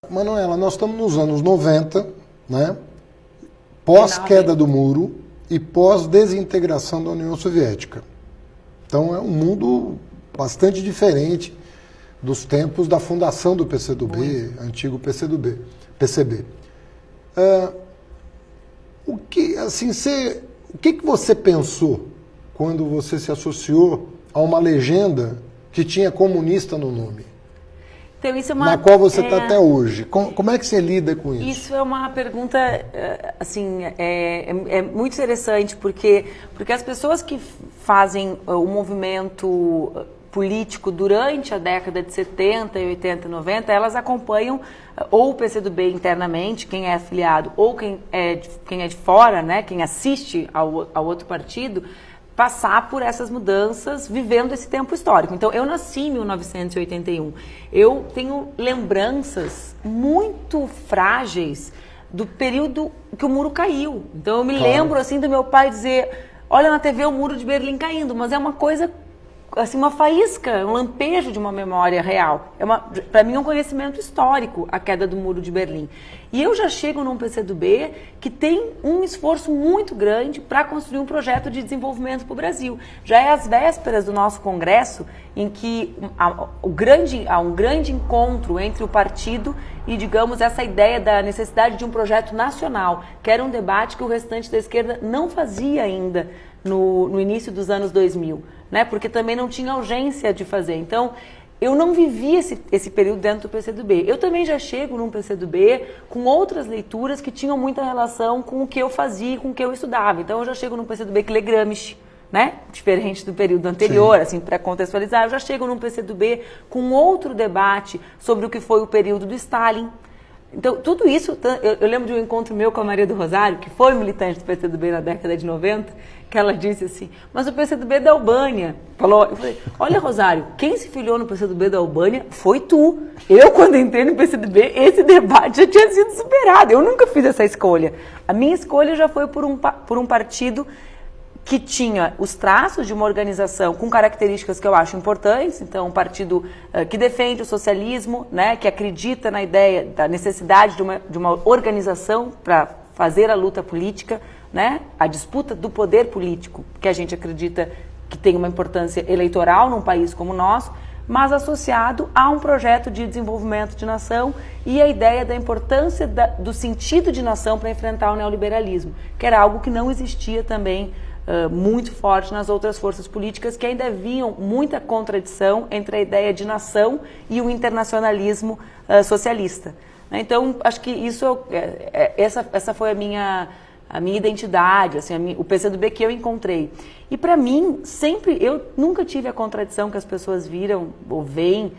Manuela, nós estamos nos anos 90, né? Pós-queda do muro e pós-desintegração da União Soviética. Então é um mundo bastante diferente dos tempos da fundação do PCdoB, antigo PCB. O que você pensou quando você se associou a uma legenda que tinha comunista no nome? Então, isso é na qual você está até hoje. Como é que você lida com isso? Isso é uma pergunta, assim, muito interessante, porque as pessoas que fazem o movimento político durante a década de 70, 80, 90, elas acompanham ou o PCdoB internamente, quem é afiliado, ou quem é de fora, né, quem assiste ao outro partido, passar por essas mudanças, vivendo esse tempo histórico. Então, eu nasci em 1981. Eu tenho lembranças muito frágeis do período que o muro caiu. Então, eu me lembro, assim, do meu pai dizer, olha na TV o muro de Berlim caindo, mas é uma coisa, assim, uma faísca, um lampejo de uma memória real. Para mim, é um conhecimento histórico, a queda do muro de Berlim. E eu já chego num PCdoB que tem um esforço muito grande para construir um projeto de desenvolvimento para o Brasil. Já é às vésperas do nosso congresso, em que há um grande encontro entre o partido e, digamos, essa ideia da necessidade de um projeto nacional, que era um debate que o restante da esquerda não fazia ainda no início dos anos 2000, né? Porque também não tinha urgência de fazer. Então, eu não vivi esse período dentro do PCdoB. Eu também já chego num PCdoB com outras leituras que tinham muita relação com o que eu fazia, com o que eu estudava. Então, eu já chego num PCdoB que lê Gramsci, né? Diferente do período anterior, sim, assim, para contextualizar. Eu já chego num PCdoB com outro debate sobre o que foi o período do Stalin. Então, tudo isso, eu lembro de um encontro meu com a Maria do Rosário, que foi militante do PCdoB na década de 90, que ela disse assim, mas o PCdoB é da Albânia. Eu falei, olha, Rosário, quem se filiou no PCdoB da Albânia foi tu. Eu, quando entrei no PCdoB, esse debate já tinha sido superado. Eu nunca fiz essa escolha. A minha escolha já foi por um partido que tinha os traços de uma organização com características que eu acho importantes, então um partido que defende o socialismo, né, que acredita na ideia da necessidade de uma organização para fazer a luta política, né, a disputa do poder político, que a gente acredita que tem uma importância eleitoral num país como o nosso, mas associado a um projeto de desenvolvimento de nação e a ideia da importância do sentido de nação para enfrentar o neoliberalismo, que era algo que não existia também muito forte nas outras forças políticas, que ainda haviam muita contradição entre a ideia de nação e o internacionalismo socialista. Então, acho que isso essa foi a minha identidade, assim, o PCdoB que eu encontrei. E para mim, eu nunca tive a contradição que as pessoas viram ou veem,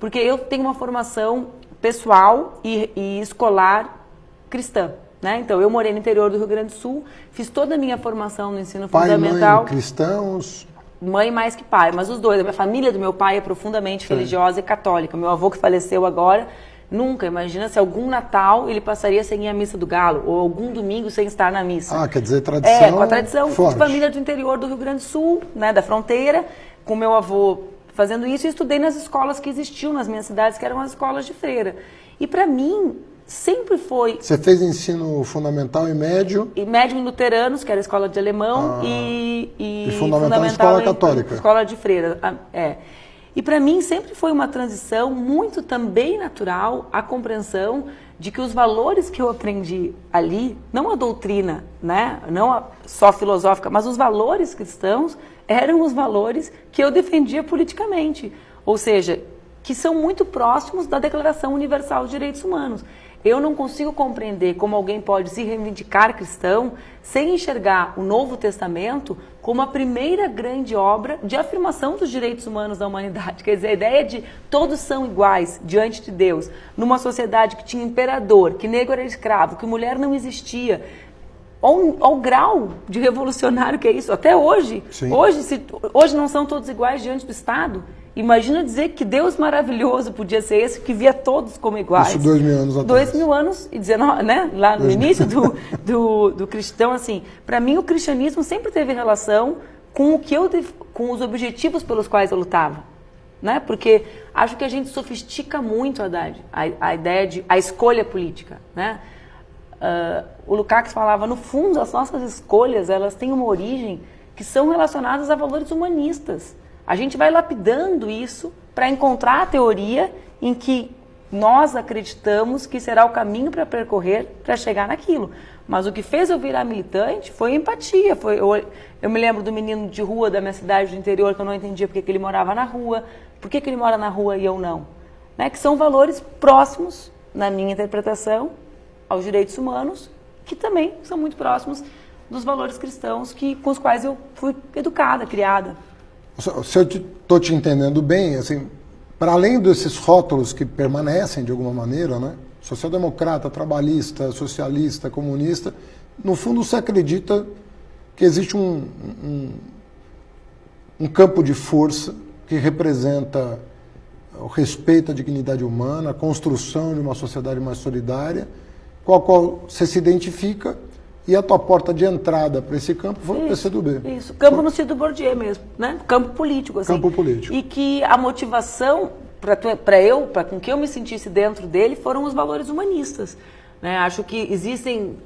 porque eu tenho uma formação pessoal e escolar cristã. Né? Então, eu morei no interior do Rio Grande do Sul, fiz toda a minha formação no ensino fundamental. Mãe, cristãos? Mãe mais que pai, mas os dois. A família do meu pai é profundamente religiosa e católica. Meu avô, que faleceu agora, nunca. Imagina se algum Natal ele passaria sem ir à missa do Galo, ou algum domingo sem estar na missa. Ah, quer dizer, tradição com a tradição forte. De família do interior do Rio Grande do Sul, né, da fronteira, com meu avô fazendo isso, e estudei nas escolas que existiam nas minhas cidades, que eram as escolas de freira. E para mim, sempre foi... Você fez ensino fundamental e médio? E médio em luteranos, que era a escola de alemão, e fundamental em escola católica. Escola de freira, E para mim sempre foi uma transição muito também natural a compreensão de que os valores que eu aprendi ali, não a doutrina, né, não só filosófica, mas os valores cristãos eram os valores que eu defendia politicamente. Ou seja, que são muito próximos da Declaração Universal dos Direitos Humanos. Eu não consigo compreender como alguém pode se reivindicar cristão sem enxergar o Novo Testamento como a primeira grande obra de afirmação dos direitos humanos da humanidade. Quer dizer, a ideia de todos são iguais diante de Deus, numa sociedade que tinha imperador, que negro era escravo, que mulher não existia, ao grau de revolucionário que é isso. Até hoje, hoje não são todos iguais diante do Estado. Imagina dizer que Deus maravilhoso podia ser esse, que via todos como iguais. Isso 2000 anos atrás. 2000 anos e 19, né? Lá no início do cristão, assim, para mim o cristianismo sempre teve relação com com os objetivos pelos quais eu lutava. né? Porque acho que a gente sofistica muito, Haddad, a ideia de a escolha política, né? O Lukács falava, no fundo, as nossas escolhas, elas têm uma origem que são relacionadas a valores humanistas. A gente vai lapidando isso para encontrar a teoria em que nós acreditamos que será o caminho para percorrer para chegar naquilo. Mas o que fez eu virar militante foi empatia. Eu me lembro do menino de rua da minha cidade do interior que eu não entendia porque que ele morava na rua, por que ele mora na rua e eu não. Né? Que são valores próximos, na minha interpretação, aos direitos humanos, que também são muito próximos dos valores cristãos com os quais eu fui educada, criada. Se eu estou te entendendo bem, assim, para além desses rótulos que permanecem de alguma maneira, né? Social-democrata, trabalhista, socialista, comunista, no fundo você acredita que existe um campo de força que representa o respeito à dignidade humana, a construção de uma sociedade mais solidária, com a qual você se identifica, e a tua porta de entrada para esse campo foi o PCdoB. Isso, campo no sentido do Bourdieu mesmo, né? Campo político, assim. Campo político. E que a motivação para com que eu me sentisse dentro dele foram os valores humanistas. Né? Acho que existem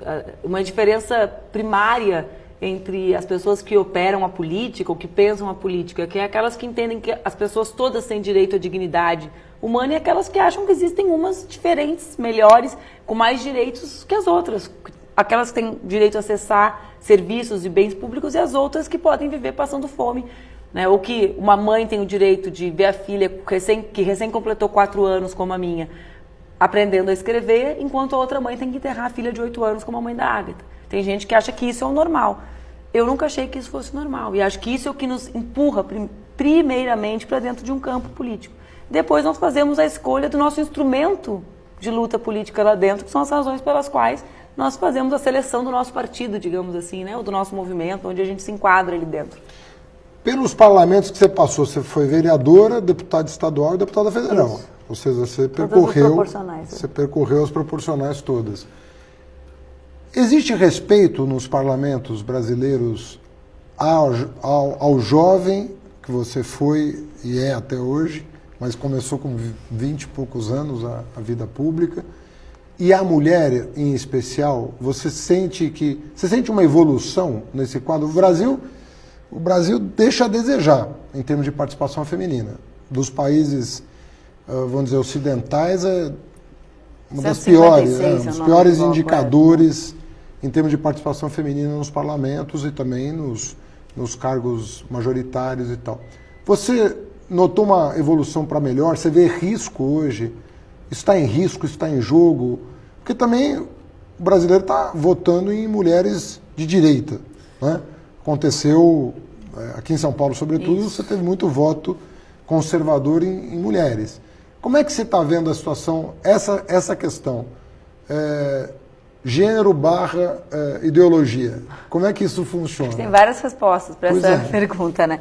uma diferença primária entre as pessoas que operam a política ou que pensam a política, que é aquelas que entendem que as pessoas todas têm direito à dignidade humana, e aquelas que acham que existem umas diferentes, melhores, com mais direitos que as outras. Aquelas que têm direito a acessar serviços e bens públicos e as outras que podem viver passando fome. Né? Ou que uma mãe tem o direito de ver a filha que recém completou 4 anos, como a minha, aprendendo a escrever, enquanto a outra mãe tem que enterrar a filha de 8 anos, como a mãe da Ágata. Tem gente que acha que isso é o normal. Eu nunca achei que isso fosse normal. E acho que isso é o que nos empurra, primeiramente, para dentro de um campo político. Depois nós fazemos a escolha do nosso instrumento de luta política lá dentro, que são as razões pelas quais nós fazemos a seleção do nosso partido, digamos assim, né? Ou do nosso movimento, onde a gente se enquadra ali dentro. Pelos parlamentos que você passou, você foi vereadora, deputada estadual e deputada federal. Isso. Ou seja, você percorreu as proporcionais todas. Existe respeito nos parlamentos brasileiros ao jovem que você foi e é até hoje, mas começou com 20 e poucos anos a vida pública, e a mulher em especial? Você sente uma evolução nesse quadro? O Brasil deixa a desejar em termos de participação feminina. Dos países, vamos dizer, ocidentais, é uma das piores, um dos piores indicadores em termos de participação feminina nos parlamentos e também nos cargos majoritários e tal. Você notou uma evolução para melhor? Você vê risco hoje? Está em risco, está em jogo? Porque também o brasileiro está votando em mulheres de direita, né? Aconteceu aqui em São Paulo, sobretudo, Você teve muito voto conservador em mulheres. Como é que você está vendo a situação, essa questão? Gênero / ideologia. Como é que isso funciona? Tem várias respostas para essa pergunta, né?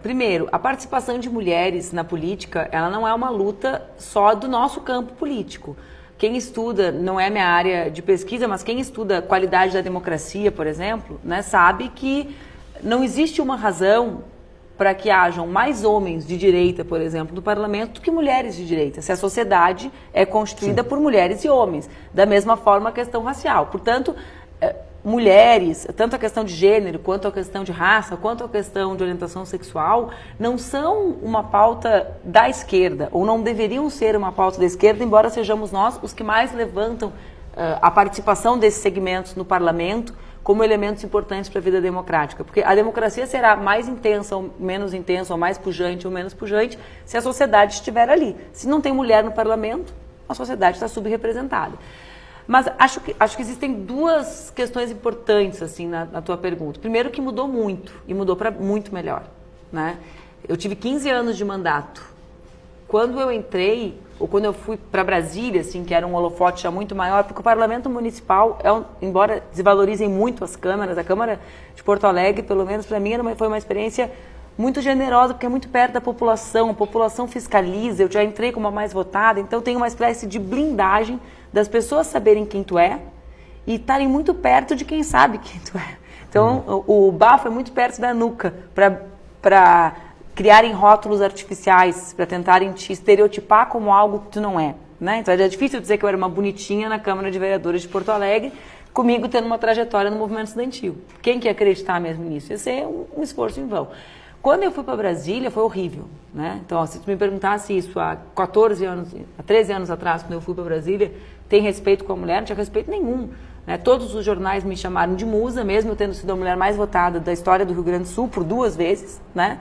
Primeiro, a participação de mulheres na política, ela não é uma luta só do nosso campo político. Quem estuda, não é minha área de pesquisa, mas quem estuda a qualidade da democracia, por exemplo, né, sabe que não existe uma razão para que hajam mais homens de direita, por exemplo, no parlamento do que mulheres de direita, se a sociedade é constituída por mulheres e homens. Da mesma forma, a questão racial. Portanto, mulheres, tanto a questão de gênero, quanto a questão de raça, quanto a questão de orientação sexual, não são uma pauta da esquerda, ou não deveriam ser uma pauta da esquerda, embora sejamos nós os que mais levantam a participação desses segmentos no parlamento como elementos importantes para a vida democrática. Porque a democracia será mais intensa ou menos intensa, ou mais pujante ou menos pujante, se a sociedade estiver ali. Se não tem mulher no parlamento, a sociedade está subrepresentada. Mas acho que existem duas questões importantes assim na tua pergunta. Primeiro, que mudou muito, e mudou para muito melhor. Né? Eu tive 15 anos de mandato. Quando eu entrei, ou quando eu fui para Brasília, assim, que era um holofote já muito maior, porque o Parlamento Municipal, embora desvalorizem muito as câmaras, a Câmara de Porto Alegre, pelo menos para mim, foi uma experiência muito generosa, porque é muito perto da população, a população fiscaliza, eu já entrei como a mais votada, então tem uma espécie de blindagem das pessoas saberem quem tu é e estarem muito perto de quem sabe quem tu é. Então, o bafo é muito perto da nuca, para criarem rótulos artificiais para tentarem te estereotipar como algo que tu não é, né? Então é difícil dizer que eu era uma bonitinha na Câmara de Vereadores de Porto Alegre, comigo tendo uma trajetória no movimento estudantil. Quem que ia acreditar mesmo nisso? Ia ser um esforço em vão. Quando eu fui para Brasília, foi horrível, né? Então, se tu me perguntasse isso há 13 anos atrás, quando eu fui para Brasília, tem respeito com a mulher? Não tinha respeito nenhum, né? Todos os jornais me chamaram de musa, mesmo eu tendo sido a mulher mais votada da história do Rio Grande do Sul por 2 vezes, né?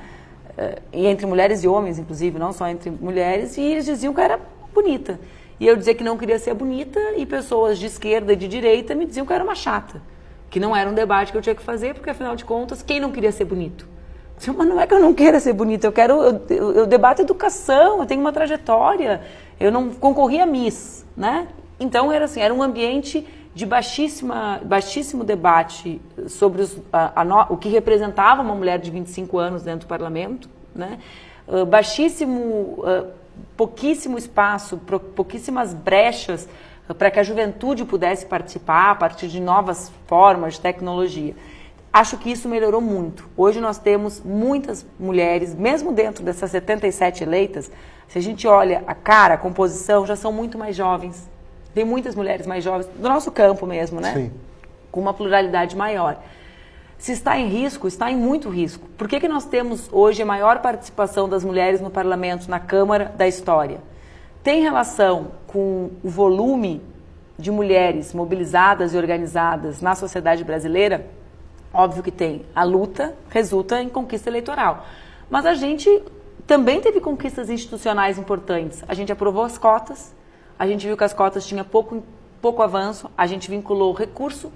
E entre mulheres e homens, inclusive, não só entre mulheres, e eles diziam que eu era bonita. E eu dizia que não queria ser bonita, e pessoas de esquerda e de direita me diziam que eu era uma chata, que não era um debate que eu tinha que fazer, porque afinal de contas, quem não queria ser bonito? Mas não é que eu não queira ser bonita, eu debato educação, eu tenho uma trajetória, eu não concorri a Miss, né? Então era assim, era um ambiente de baixíssimo debate sobre o que representava uma mulher de 25 anos dentro do parlamento, né? Pouquíssimo espaço, pouquíssimas brechas para que a juventude pudesse participar a partir de novas formas de tecnologia. Acho que isso melhorou muito. Hoje nós temos muitas mulheres, mesmo dentro dessas 77 eleitas, se a gente olha a composição, já são muito mais jovens. Tem muitas mulheres mais jovens, do nosso campo mesmo, né? Sim. Com uma pluralidade maior. Se está em risco, está em muito risco. Por que nós temos hoje a maior participação das mulheres no parlamento, na Câmara da história? Tem relação com o volume de mulheres mobilizadas e organizadas na sociedade brasileira? Óbvio que tem. A luta resulta em conquista eleitoral. Mas a gente também teve conquistas institucionais importantes. A gente aprovou as cotas, a gente viu que as cotas tinham pouco avanço, a gente vinculou recurso,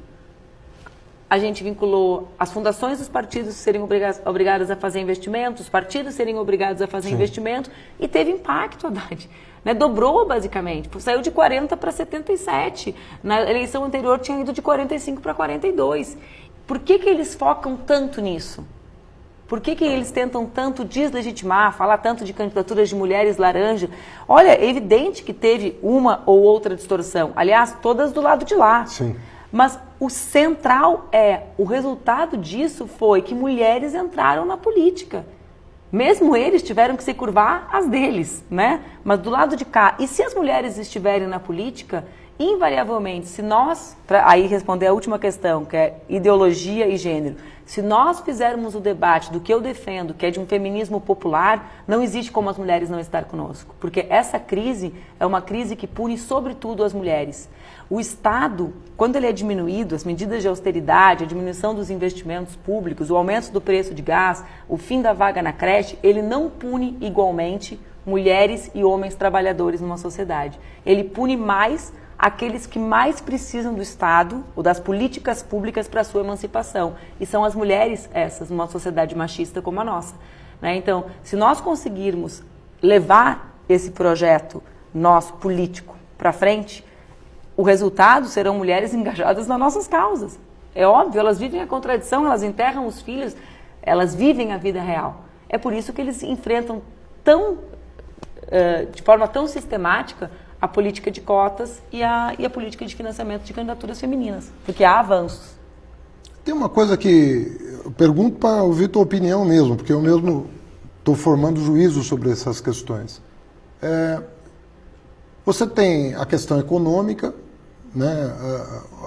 a gente vinculou as fundações dos partidos serem obrigadas a fazer investimentos, os partidos serem obrigados a fazer investimento, e teve impacto, Haddad. Né? Dobrou, basicamente. Saiu de 40 para 77. Na eleição anterior tinha ido de 45 para 42. Por que eles focam tanto nisso? Por que eles tentam tanto deslegitimar, falar tanto de candidaturas de mulheres laranja? Olha, é evidente que teve uma ou outra distorção. Aliás, todas do lado de lá. Sim. Mas o central o resultado disso foi que mulheres entraram na política. Mesmo eles tiveram que se curvar às deles, né? Mas do lado de cá, e se as mulheres estiverem na política, invariavelmente, se nós, para aí responder a última questão, que é ideologia e gênero, se nós fizermos o debate do que eu defendo, que é de um feminismo popular, não existe como as mulheres não estar conosco, porque essa crise é uma crise que pune sobretudo as mulheres. O Estado, quando ele é diminuído, as medidas de austeridade, a diminuição dos investimentos públicos, o aumento do preço de gás, o fim da vaga na creche, ele não pune igualmente mulheres e homens trabalhadores numa sociedade. Ele pune mais aqueles que mais precisam do Estado ou das políticas públicas para a sua emancipação. E são as mulheres essas, numa sociedade machista como a nossa. Né? Então, se nós conseguirmos levar esse projeto nosso, político, para frente, o resultado serão mulheres engajadas nas nossas causas. É óbvio, elas vivem a contradição, elas enterram os filhos, elas vivem a vida real. É por isso que eles enfrentam de forma tão sistemática a política de cotas e a política de financiamento de candidaturas femininas, porque há avanços. Tem uma coisa que eu pergunto para ouvir tua opinião mesmo, porque eu mesmo estou formando juízo sobre essas questões. Você tem a questão econômica, né,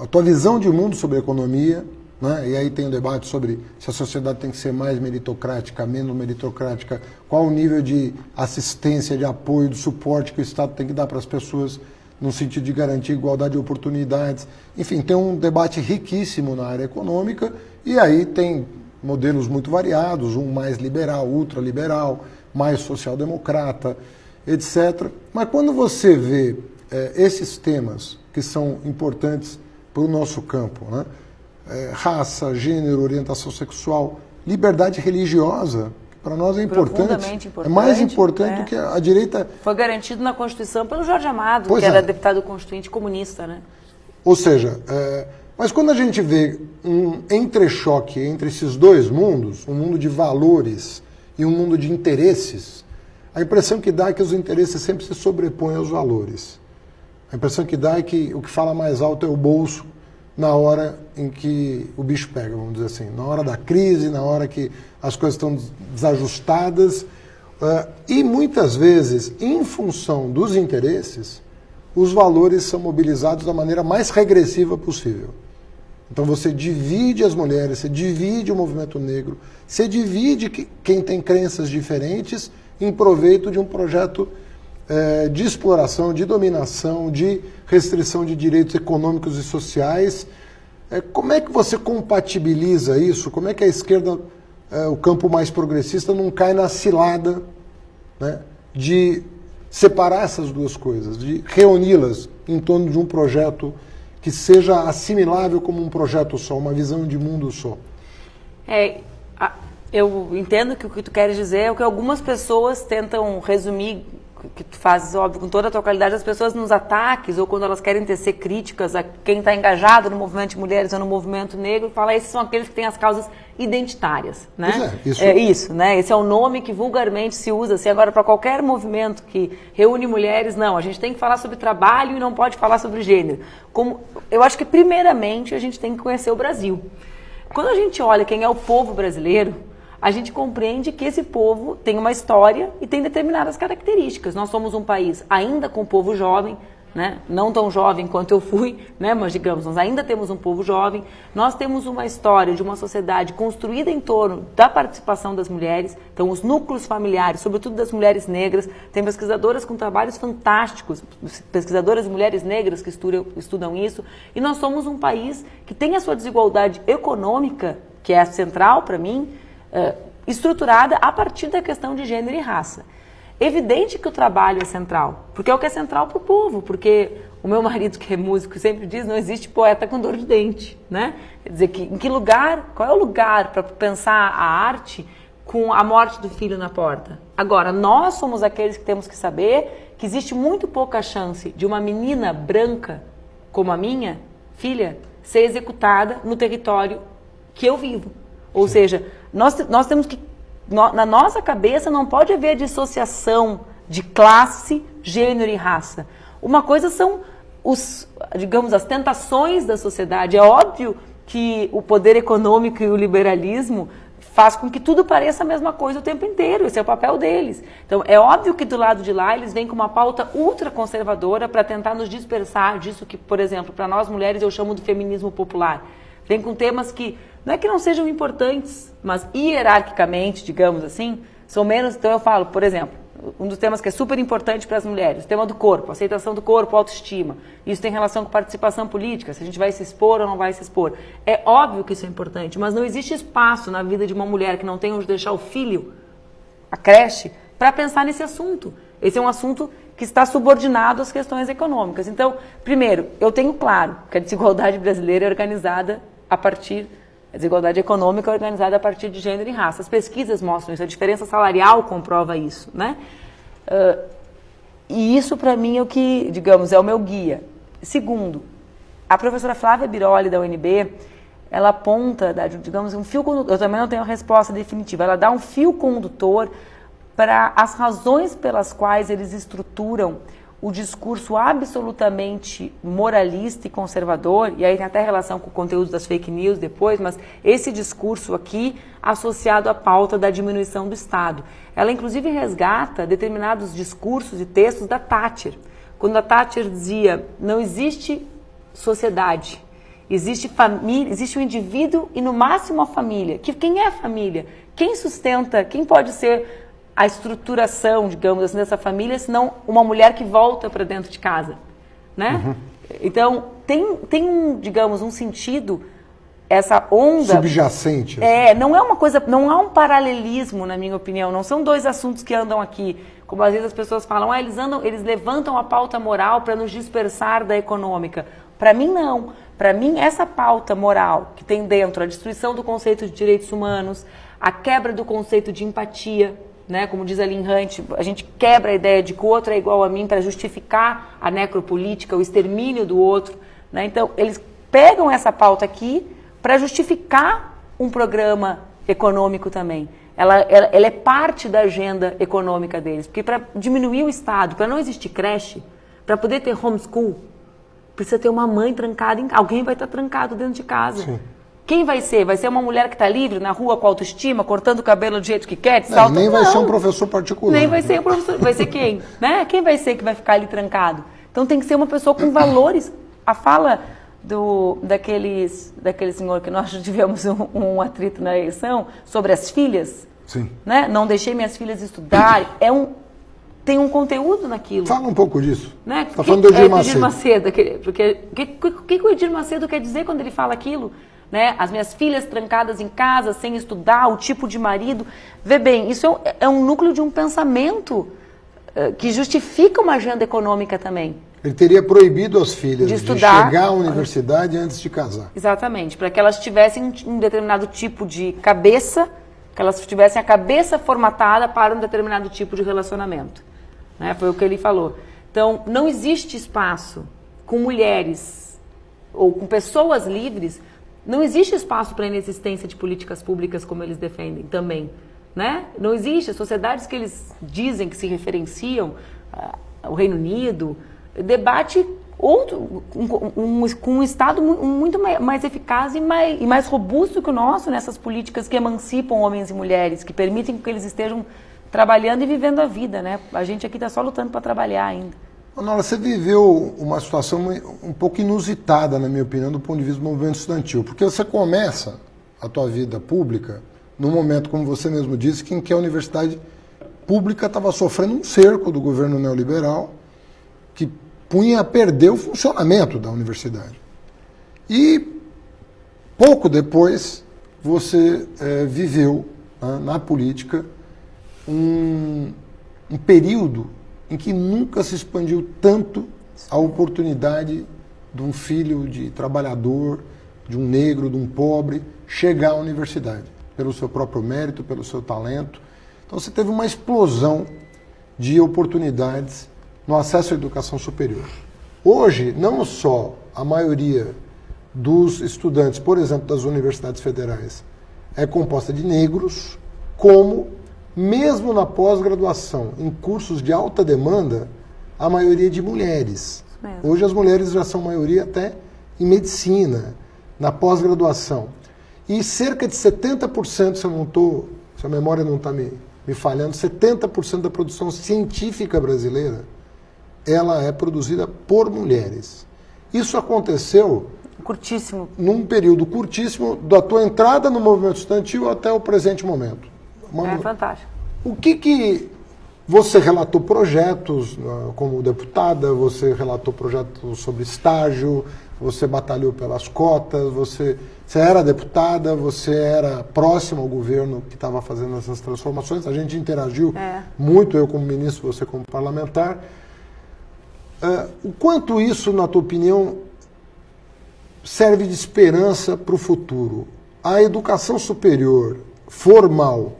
a tua visão de mundo sobre a economia, né, e aí tem o debate sobre se a sociedade tem que ser mais meritocrática, menos meritocrática, qual o nível de assistência, de apoio, de suporte que o Estado tem que dar para as pessoas no sentido de garantir igualdade de oportunidades. Enfim, tem um debate riquíssimo na área econômica e aí tem modelos muito variados, um mais liberal, ultraliberal, mais social-democrata, etc. Mas quando você vê esses temas que são importantes para o nosso campo, né? Raça, gênero, orientação sexual, liberdade religiosa, que para nós é importante, é mais importante do que a direita... Foi garantido na Constituição pelo Jorge Amado, que era deputado constituinte comunista, né? Ou seja, mas quando a gente vê um entrechoque entre esses dois mundos, um mundo de valores e um mundo de interesses, a impressão que dá é que os interesses sempre se sobrepõem aos valores. A impressão que dá é que o que fala mais alto é o bolso, na hora em que o bicho pega, vamos dizer assim, na hora da crise, na hora que as coisas estão desajustadas, e muitas vezes, em função dos interesses, os valores são mobilizados da maneira mais regressiva possível. Então você divide as mulheres, você divide o movimento negro, você divide quem tem crenças diferentes em proveito de um projeto de exploração, de dominação, de restrição de direitos econômicos e sociais. Como é que você compatibiliza isso? Como é que a esquerda, o campo mais progressista, não cai na cilada, né, de separar essas duas coisas, de reuni-las em torno de um projeto que seja assimilável como um projeto só, uma visão de mundo só? Eu entendo que o que tu queres dizer é o que algumas pessoas tentam resumir, que tu fazes, óbvio, com toda a tua qualidade, as pessoas nos ataques, ou quando elas querem tecer críticas a quem está engajado no movimento de mulheres ou no movimento negro, fala, esses são aqueles que têm as causas identitárias, né? Isso, né? Esse é o nome que vulgarmente se usa, assim, agora para qualquer movimento que reúne mulheres, não, a gente tem que falar sobre trabalho e não pode falar sobre gênero. Eu acho que, primeiramente, a gente tem que conhecer o Brasil. Quando a gente olha quem é o povo brasileiro, a gente compreende que esse povo tem uma história e tem determinadas características. Nós somos um país ainda com povo jovem, né? Não tão jovem quanto eu fui, né? Mas digamos, nós ainda temos um povo jovem. Nós temos uma história de uma sociedade construída em torno da participação das mulheres, então os núcleos familiares, sobretudo das mulheres negras. Tem pesquisadoras com trabalhos fantásticos, pesquisadoras mulheres negras que estudam isso. E nós somos um país que tem a sua desigualdade econômica, que é central para mim, estruturada a partir da questão de gênero e raça. Evidente que o trabalho é central, porque é o que é central para o povo, porque o meu marido, que é músico, sempre diz, não existe poeta com dor de dente, né? Quer dizer, em que lugar, qual é o lugar para pensar a arte com a morte do filho na porta? Agora, nós somos aqueles que temos que saber que existe muito pouca chance de uma menina branca, como a minha filha, ser executada no território que eu vivo. Ou seja, nós temos que, na nossa cabeça não pode haver dissociação de classe, gênero e raça. Uma coisa são digamos, as tentações da sociedade. É óbvio que o poder econômico e o liberalismo faz com que tudo pareça a mesma coisa o tempo inteiro. Esse é o papel deles. Então, é óbvio que do lado de lá eles vêm com uma pauta ultraconservadora para tentar nos dispersar disso que, por exemplo, para nós mulheres eu chamo de feminismo popular. Vem com temas que não é que não sejam importantes, mas hierarquicamente, digamos assim, são menos. Então eu falo, por exemplo, um dos temas que é super importante para as mulheres, o tema do corpo, aceitação do corpo, autoestima. Isso tem relação com participação política, se a gente vai se expor ou não vai se expor. É óbvio que isso é importante, mas não existe espaço na vida de uma mulher que não tem onde deixar o filho, a creche, para pensar nesse assunto. Esse é um assunto que está subordinado às questões econômicas. Então, primeiro, eu tenho claro que a desigualdade brasileira é organizada a desigualdade econômica é organizada a partir de gênero e raça. As pesquisas mostram isso, a diferença salarial comprova isso, né? E isso, para mim, é o que, digamos, é o meu guia. Segundo, a professora Flávia Biroli, da UNB, ela aponta, digamos, um fio condutor, eu também não tenho a resposta definitiva, ela dá um fio condutor para as razões pelas quais eles estruturam o discurso absolutamente moralista e conservador, e aí tem até relação com o conteúdo das fake news depois, mas esse discurso aqui associado à pauta da diminuição do Estado. Ela inclusive resgata determinados discursos e textos da Thatcher. Quando a Thatcher dizia, não existe sociedade, existe família, existe o indivíduo e no máximo a família. Quem é a família? Quem sustenta, quem pode ser a estruturação, digamos assim, dessa família, senão uma mulher que volta para dentro de casa, né? Uhum. Então, tem, digamos, um sentido, essa onda... subjacente. Assim. Não é uma coisa, não há um paralelismo, na minha opinião, não são dois assuntos que andam aqui, como às vezes as pessoas falam, eles levantam a pauta moral para nos dispersar da econômica. Para mim, não. Para mim, essa pauta moral que tem dentro a destruição do conceito de direitos humanos, a quebra do conceito de empatia, né? Como diz a Lynn Hunt, a gente quebra a ideia de que o outro é igual a mim para justificar a necropolítica, o extermínio do outro, né? Então, eles pegam essa pauta aqui para justificar um programa econômico também. Ela é parte da agenda econômica deles, porque para diminuir o Estado, para não existir creche, para poder ter homeschool, precisa ter uma mãe trancada em casa. Alguém vai estar trancado dentro de casa. Sim. Quem vai ser? Vai ser uma mulher que está livre na rua com autoestima, cortando o cabelo do jeito que quer? Nem vai ser um professor particular. Nem vai ser um professor. Vai ser quem? Né? Quem vai ser que vai ficar ali trancado? Então tem que ser uma pessoa com valores. A fala daquele senhor que nós tivemos um atrito na eleição sobre as filhas. Sim. Né? Não deixei minhas filhas estudarem. Tem um conteúdo naquilo. Fala um pouco disso. Né? Está falando do Edir Macedo. Porque o que o Edir Macedo quer dizer quando ele fala aquilo? Né? As minhas filhas trancadas em casa, sem estudar, o tipo de marido. Vê bem, isso é um núcleo de um pensamento que justifica uma agenda econômica também. Ele teria proibido as filhas de chegar à universidade antes de casar. Exatamente, para que elas tivessem um determinado tipo de cabeça, que elas tivessem a cabeça formatada para um determinado tipo de relacionamento. Né? Foi o que ele falou. Então, não existe espaço com mulheres ou com pessoas livres. Não existe espaço para a inexistência de políticas públicas como eles defendem também, né? Não existe. As sociedades que eles dizem que se referenciam, o Reino Unido, debate com um Estado muito mais eficaz e mais robusto que o nosso nessas políticas que emancipam homens e mulheres, que permitem que eles estejam trabalhando e vivendo a vida, né? A gente aqui está só lutando para trabalhar ainda. Nora, você viveu uma situação um pouco inusitada, na minha opinião, do ponto de vista do movimento estudantil, porque você começa a tua vida pública num momento, como você mesmo disse, em que a universidade pública estava sofrendo um cerco do governo neoliberal que punha a perder o funcionamento da universidade. E pouco depois você viveu na política um período em que nunca se expandiu tanto a oportunidade de um filho de trabalhador, de um negro, de um pobre, chegar à universidade, pelo seu próprio mérito, pelo seu talento. Então você teve uma explosão de oportunidades no acesso à educação superior. Hoje, não só a maioria dos estudantes, por exemplo, das universidades federais, é composta de negros, como mesmo na pós-graduação, em cursos de alta demanda, a maioria de mulheres. Hoje as mulheres já são maioria até em medicina, na pós-graduação. E cerca de 70%, se a memória não está me falhando, 70% da produção científica brasileira, ela é produzida por mulheres. Isso aconteceu curtíssimo, num período curtíssimo da tua entrada no movimento estudantil até o presente momento. É fantástico. O que você relatou projetos como deputada, você relatou projetos sobre estágio, você batalhou pelas cotas, você era deputada, você era próxima ao governo que estava fazendo essas transformações, a gente interagiu muito, eu como ministro, você como parlamentar. O quanto isso, na tua opinião, serve de esperança para o futuro? A educação superior formal,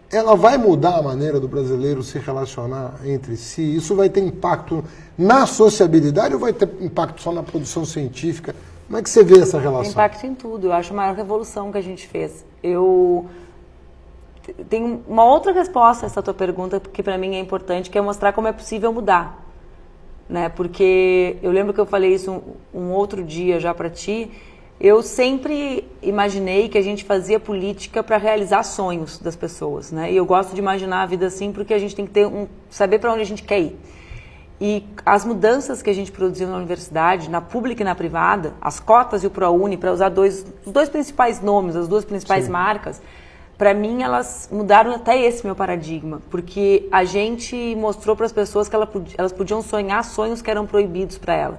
ela vai mudar a maneira do brasileiro se relacionar entre si? Isso vai ter impacto na sociabilidade ou vai ter impacto só na produção científica? Como é que você vê essa relação? Tem impacto em tudo. Eu acho a maior revolução que a gente fez. Tenho uma outra resposta a essa tua pergunta, que para mim é importante, que é mostrar como é possível mudar. Né? Porque eu lembro que eu falei isso um outro dia já para ti. Eu sempre imaginei que a gente fazia política para realizar sonhos das pessoas, né? E eu gosto de imaginar a vida assim porque a gente tem que saber para onde a gente quer ir. E as mudanças que a gente produziu na universidade, na pública e na privada, as cotas e o ProUni, para usar os dois principais nomes, as duas principais marcas, para mim elas mudaram até esse meu paradigma, porque a gente mostrou para as pessoas que elas podiam sonhar sonhos que eram proibidos para elas.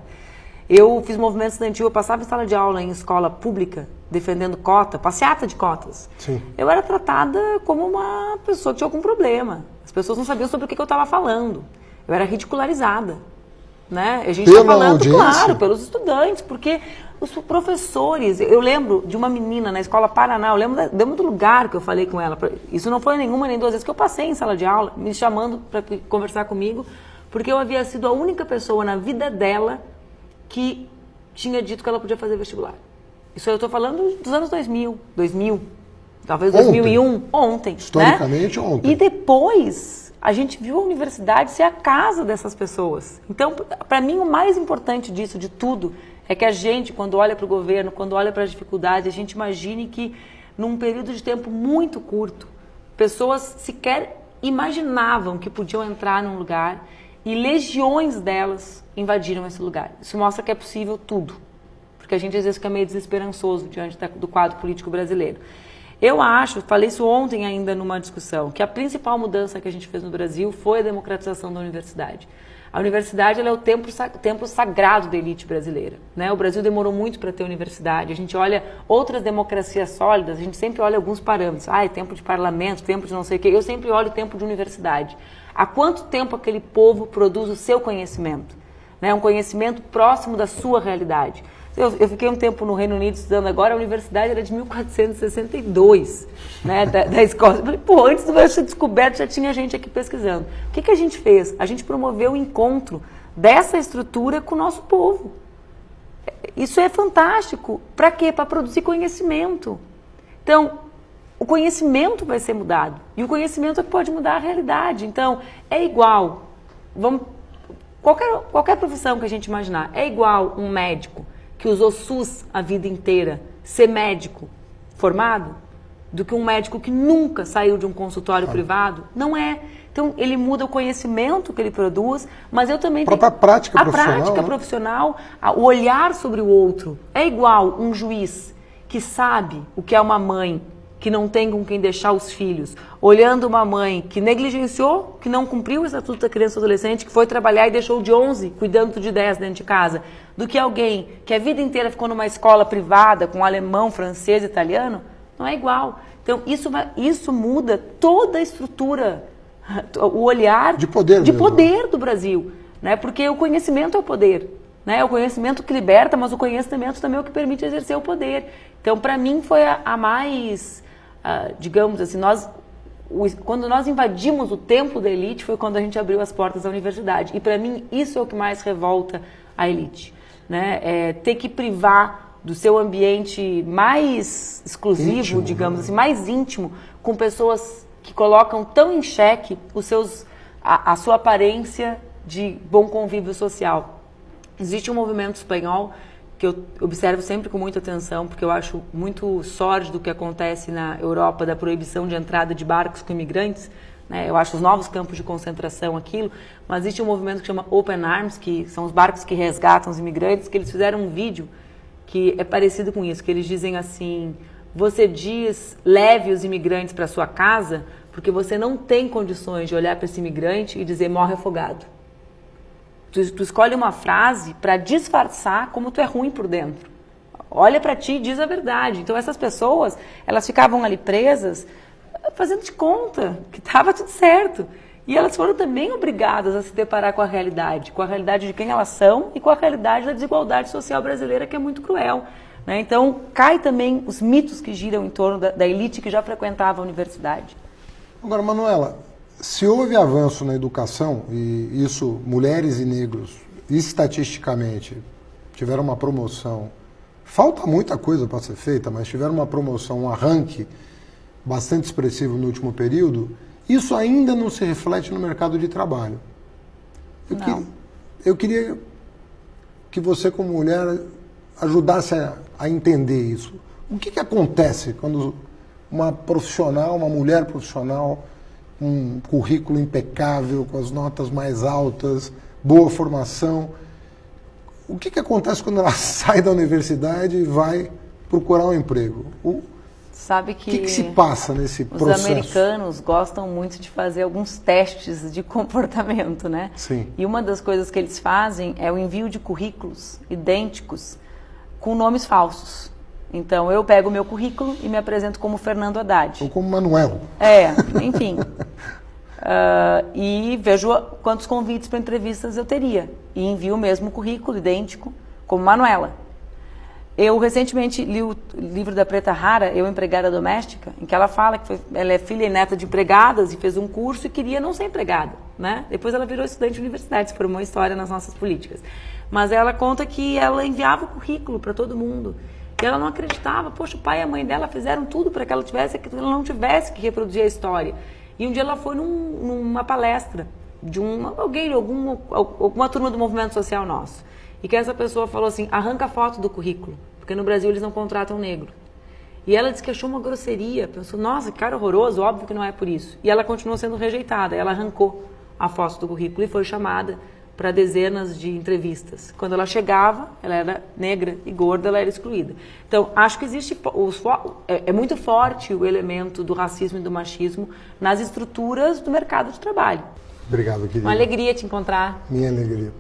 Eu fiz movimento estudantil, eu passava em sala de aula em escola pública, defendendo cota, passeata de cotas. Sim. Eu era tratada como uma pessoa que tinha algum problema. As pessoas não sabiam sobre o que eu estava falando. Eu era ridicularizada. Né? A gente está falando, audiência? Claro, pelos estudantes, porque os professores... Eu lembro de uma menina na escola Paraná, eu lembro do lugar que eu falei com ela. Isso não foi nenhuma nem duas vezes que eu passei em sala de aula, me chamando para conversar comigo, porque eu havia sido a única pessoa na vida dela que tinha dito que ela podia fazer vestibular. Isso eu estou falando dos anos 2000, talvez 2001, ontem. Historicamente, né? ontem. E depois, a gente viu a universidade ser a casa dessas pessoas. Então, para mim, o mais importante disso, de tudo, é que a gente, quando olha para o governo, quando olha para as dificuldades, a gente imagine que, num período de tempo muito curto, pessoas sequer imaginavam que podiam entrar num lugar e legiões delas invadiram esse lugar. Isso mostra que é possível tudo, porque a gente às vezes fica meio desesperançoso diante do quadro político brasileiro. Eu acho, falei isso ontem ainda numa discussão, que a principal mudança que a gente fez no Brasil foi a democratização da universidade. A universidade ela é o templo sagrado da elite brasileira, né? O Brasil demorou muito para ter universidade. A gente olha outras democracias sólidas, a gente sempre olha alguns parâmetros. Tempo de parlamento, tempo de não sei o quê. Eu sempre olho o tempo de universidade. Há quanto tempo aquele povo produz o seu conhecimento? Né? Um conhecimento próximo da sua realidade. Eu fiquei um tempo no Reino Unido estudando agora, a universidade era de 1462, né, da escola. Eu falei, antes do Brasil ser descoberto já tinha gente aqui pesquisando. O que a gente fez? A gente promoveu o encontro dessa estrutura com o nosso povo. Isso é fantástico. Para quê? Para produzir conhecimento. Então, o conhecimento vai ser mudado. E o conhecimento é que pode mudar a realidade. Então, é igual. Qualquer profissão que a gente imaginar, é igual um médico que usou SUS a vida inteira, ser médico formado, do que um médico que nunca saiu de um consultório privado? Não é. Então, ele muda o conhecimento que ele produz, mas eu também tenho... prática profissional, prática profissional, o olhar sobre o outro. É igual um juiz que sabe o que é uma mãe que não tem com quem deixar os filhos, olhando uma mãe que negligenciou, que não cumpriu o Estatuto da Criança e do Adolescente, que foi trabalhar e deixou de 11, cuidando de 10 dentro de casa, do que alguém que a vida inteira ficou numa escola privada, com alemão, francês, italiano, não é igual. Então, isso muda toda a estrutura, o olhar de poder do Brasil, né? Porque o conhecimento é o poder. Né? O conhecimento que liberta, mas o conhecimento também é o que permite exercer o poder. Então, para mim, foi a mais... digamos assim, quando nós invadimos o templo da elite foi quando a gente abriu as portas da universidade. E para mim isso é o que mais revolta a elite, né? Ter que privar do seu ambiente mais exclusivo, íntimo, digamos assim, mais íntimo, com pessoas que colocam tão em xeque a sua aparência de bom convívio social. Existe um movimento espanhol que eu observo sempre com muita atenção, porque eu acho muito sórdido o que acontece na Europa, da proibição de entrada de barcos com imigrantes, né? Eu acho os novos campos de concentração aquilo, mas existe um movimento que chama Open Arms, que são os barcos que resgatam os imigrantes, que eles fizeram um vídeo que é parecido com isso, que eles dizem assim: você diz leve os imigrantes para sua casa, porque você não tem condições de olhar para esse imigrante e dizer morre afogado. Tu escolhe uma frase para disfarçar como tu é ruim por dentro. Olha para ti e diz a verdade. Então essas pessoas, elas ficavam ali presas, fazendo de conta que estava tudo certo. E elas foram também obrigadas a se deparar com a realidade de quem elas são e com a realidade da desigualdade social brasileira, que é muito cruel, né? Então cai também os mitos que giram em torno da elite que já frequentava a universidade. Agora, Manuela, se houve avanço na educação, e isso, mulheres e negros, estatisticamente, tiveram uma promoção, falta muita coisa para ser feita, mas tiveram uma promoção, um arranque bastante expressivo no último período, isso ainda não se reflete no mercado de trabalho. Eu queria que você, como mulher, ajudasse a entender isso. O que acontece quando uma profissional, uma mulher profissional, um currículo impecável, com as notas mais altas, boa formação. O que acontece quando ela sai da universidade e vai procurar um emprego? Sabe que o que se passa nesse processo? Os americanos gostam muito de fazer alguns testes de comportamento, né? Sim. E uma das coisas que eles fazem é o envio de currículos idênticos com nomes falsos. Então, eu pego o meu currículo e me apresento como Fernando Haddad. Ou como Manuel. Enfim. E vejo quantos convites para entrevistas eu teria. E envio o mesmo currículo, idêntico, como Manuela. Eu recentemente li o livro da Preta Rara, Eu, Empregada Doméstica, em que ela fala que ela é filha e neta de empregadas e fez um curso e queria não ser empregada, né? Depois ela virou estudante de universidade, se formou história nas nossas políticas. Mas ela conta que ela enviava o currículo para todo mundo. E ela não acreditava, poxa, o pai e a mãe dela fizeram tudo para que ela não tivesse que reproduzir a história. E um dia ela foi numa palestra de alguma turma do movimento social nosso. E que essa pessoa falou assim, arranca a foto do currículo, porque no Brasil eles não contratam negro. E ela disse que achou uma grosseria, pensou, nossa, que cara horroroso, óbvio que não é por isso. E ela continuou sendo rejeitada, ela arrancou a foto do currículo e foi chamada para dezenas de entrevistas. Quando ela chegava, ela era negra e gorda, ela era excluída. Então, acho que existe, é muito forte o elemento do racismo e do machismo nas estruturas do mercado de trabalho. Obrigado, querido. Uma alegria te encontrar. Minha alegria.